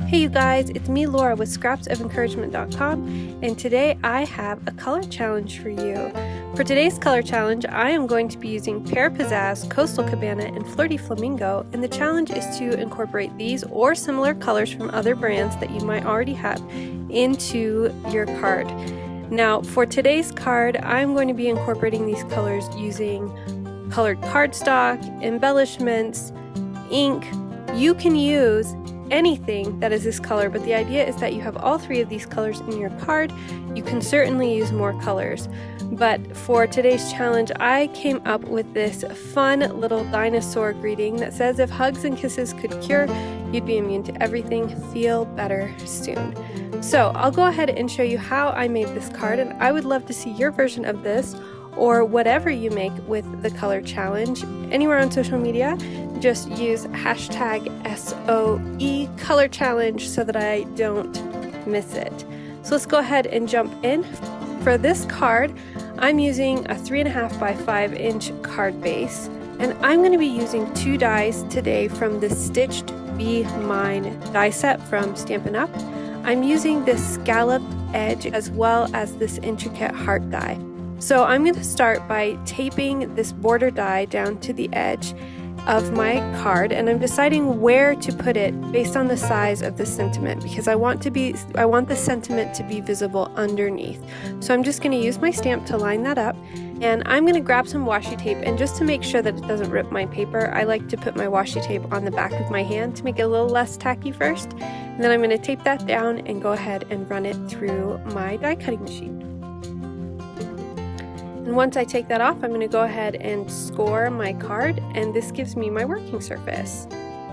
Hey you guys, it's me Laura with scrapsoфencouragement.com, and today I have a color challenge for you. For today's color challenge, I am going to be using Pear Pizzazz, Coastal Cabana, and Flirty Flamingo, and the challenge is to incorporate these or similar colors from other brands that you might already have into your card. Now for today's card, I'm going to be incorporating these colors using colored cardstock, embellishments, ink. You can use anything that is this color, but the idea is that you have all three of these colors in your card. You can certainly use more colors, but for today's challenge I came up with this fun little dinosaur greeting that says, if hugs and kisses could cure, you'd be immune to everything. Feel better soon. So I'll go ahead and show you how I made this card, and I would love to see your version of this or whatever you make with the color challenge anywhere on social media. Just use hashtag SOE color challenge so that I don't miss it. So let's go ahead and jump in. For this card, I'm using a 3.5 by 5 inch card base, and I'm going to be using two dies today from the Stitched Be Mine die set from Stampin' Up. I'm using this scalloped edge as well as this intricate heart die. So I'm going to start by taping this border die down to the edge of my card, and I'm deciding where to put it based on the size of the sentiment, because I want the sentiment to be visible underneath. So I'm just going to use my stamp to line that up, and I'm going to grab some washi tape, and just to make sure that it doesn't rip my paper, I like to put my washi tape on the back of my hand to make it a little less tacky first, and then I'm going to tape that down and go ahead and run it through my die cutting machine. And once I take that off, I'm going to go ahead and score my card, and this gives me my working surface.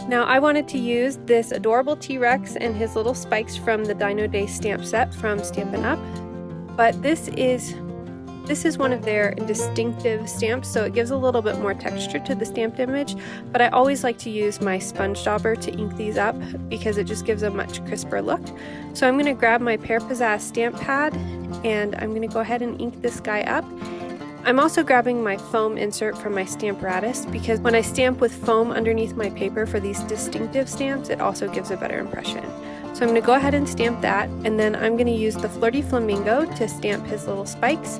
Now I wanted to use this adorable T-Rex and his little spikes from the Dino Day stamp set from Stampin' Up, but this is one of their distinctive stamps, so it gives a little bit more texture to the stamped image, but I always like to use my sponge dauber to ink these up because it just gives a much crisper look. So I'm going to grab my Pear Pizzazz stamp pad, and I'm going to go ahead and ink this guy up. I'm also grabbing my foam insert from my Stamparatus because when I stamp with foam underneath my paper for these distinctive stamps, it also gives a better impression. So I'm going to go ahead and stamp that, and then I'm going to use the Flirty Flamingo to stamp his little spikes.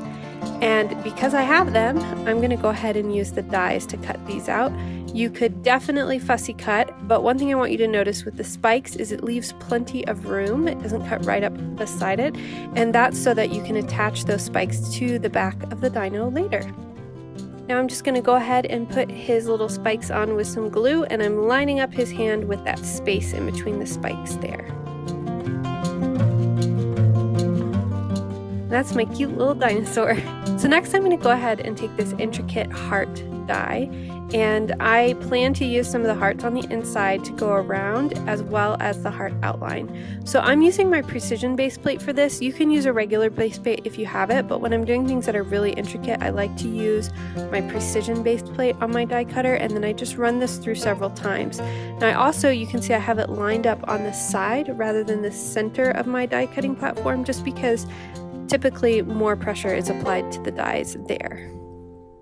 And because I have them, I'm going to go ahead and use the dies to cut these out. You could definitely fussy cut, but one thing I want you to notice with the spikes is it leaves plenty of room. It doesn't cut right up beside it, and that's so that you can attach those spikes to the back of the dino later. Now I'm just going to go ahead and put his little spikes on with some glue, and I'm lining up his hand with that space in between the spikes there. That's my cute little dinosaur. So next I'm going to go ahead and take this intricate heart die, and I plan to use some of the hearts on the inside to go around as well as the heart outline. So I'm using my precision base plate for this. You can use a regular base plate if you have it, but when I'm doing things that are really intricate, I like to use my precision base plate on my die cutter, and then I just run this through several times. Now I also, you can see I have it lined up on the side rather than the center of my die cutting platform, just because typically more pressure is applied to the dies there.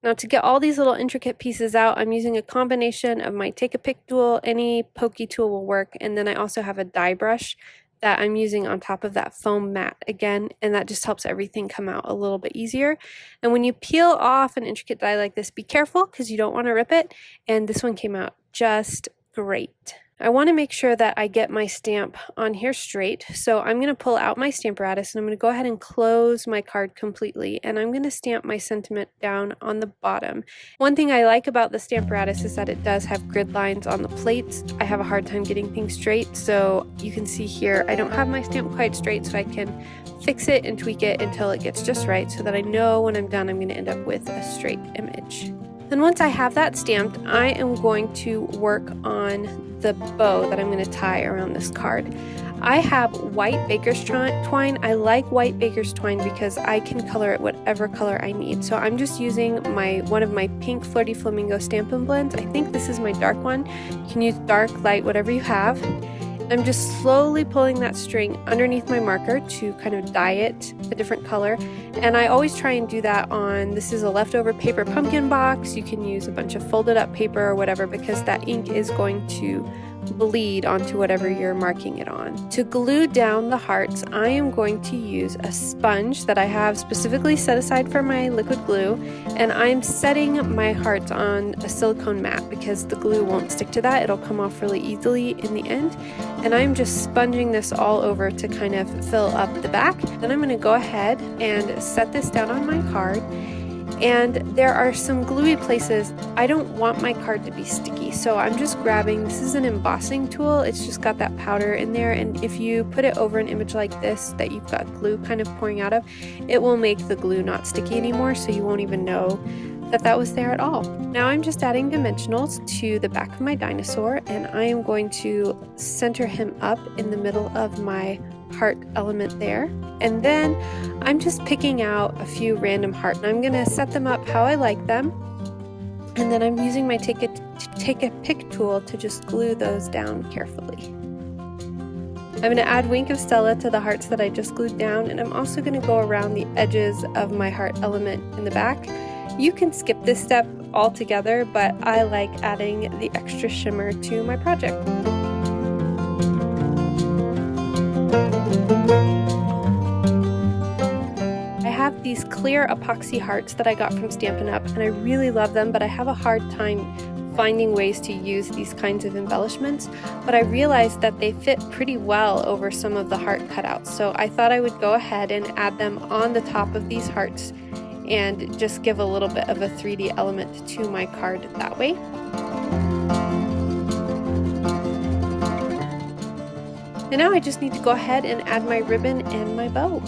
Now to get all these little intricate pieces out, I'm using a combination of my Take a Pick tool, any pokey tool will work, and then I also have a die brush that I'm using on top of that foam mat again, and that just helps everything come out a little bit easier. And when you peel off an intricate die like this, be careful because you don't want to rip it, and this one came out just great. I want to make sure that I get my stamp on here straight, so I'm going to pull out my Stamparatus, and I'm going to go ahead and close my card completely, and I'm going to stamp my sentiment down on the bottom. One thing I like about the Stamparatus is that it does have grid lines on the plates. I have a hard time getting things straight, so you can see here I don't have my stamp quite straight, so I can fix it and tweak it until it gets just right so that I know when I'm done I'm going to end up with a straight image. Then once I have that stamped, I am going to work on the bow that I'm going to tie around this card. I have white baker's twine. I like white baker's twine because I can color it whatever color I need. So I'm just using one of my pink Flirty Flamingo Stampin' Blends. I think this is my dark one. You can use dark, light, whatever you have. I'm just slowly pulling that string underneath my marker to kind of dye it a different color, and I always try and do that on, this is a leftover paper pumpkin box. You can use a bunch of folded up paper or whatever because that ink is going to bleed onto whatever you're marking it on. To glue down the hearts, I am going to use a sponge that I have specifically set aside for my liquid glue, and I'm setting my hearts on a silicone mat because the glue won't stick to that. It'll come off really easily in the end, and I'm just sponging this all over to kind of fill up the back. Then I'm going to go ahead and set this down on my card. And there are some gluey places. I don't want my card to be sticky, so I'm just grabbing, this is an embossing tool, it's just got that powder in there, and if you put it over an image like this that you've got glue kind of pouring out of, it will make the glue not sticky anymore, so you won't even know that that was there at all. Now I'm just adding dimensionals to the back of my dinosaur, and I am going to center him up in the middle of my heart element there, and then I'm just picking out a few random heart, and I'm going to set them up how I like them, and then I'm using my take a pick tool to just glue those down carefully. I'm going to add Wink of Stella to the hearts that I just glued down, and I'm also going to go around the edges of my heart element in the back. You can skip this step altogether, but I like adding the extra shimmer to my project. I have these clear epoxy hearts that I got from Stampin' Up, and I really love them, but I have a hard time finding ways to use these kinds of embellishments, but I realized that they fit pretty well over some of the heart cutouts, so I thought I would go ahead and add them on the top of these hearts and just give a little bit of a 3D element to my card that way. And now I just need to go ahead and add my ribbon and my bow.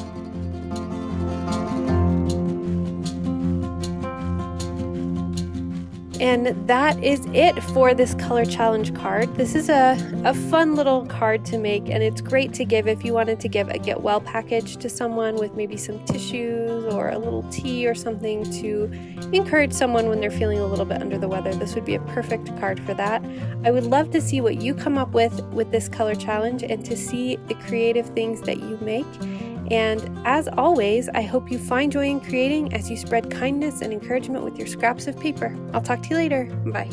And that is it for this color challenge card. This is a fun little card to make, and it's great to give if you wanted to give a get well package to someone with maybe some tissues or a little tea or something to encourage someone when they're feeling a little bit under the weather. This would be a perfect card for that. I would love to see what you come up with this color challenge and to see the creative things that you make. And as always, I hope you find joy in creating as you spread kindness and encouragement with your scraps of paper. I'll talk to you later. Bye.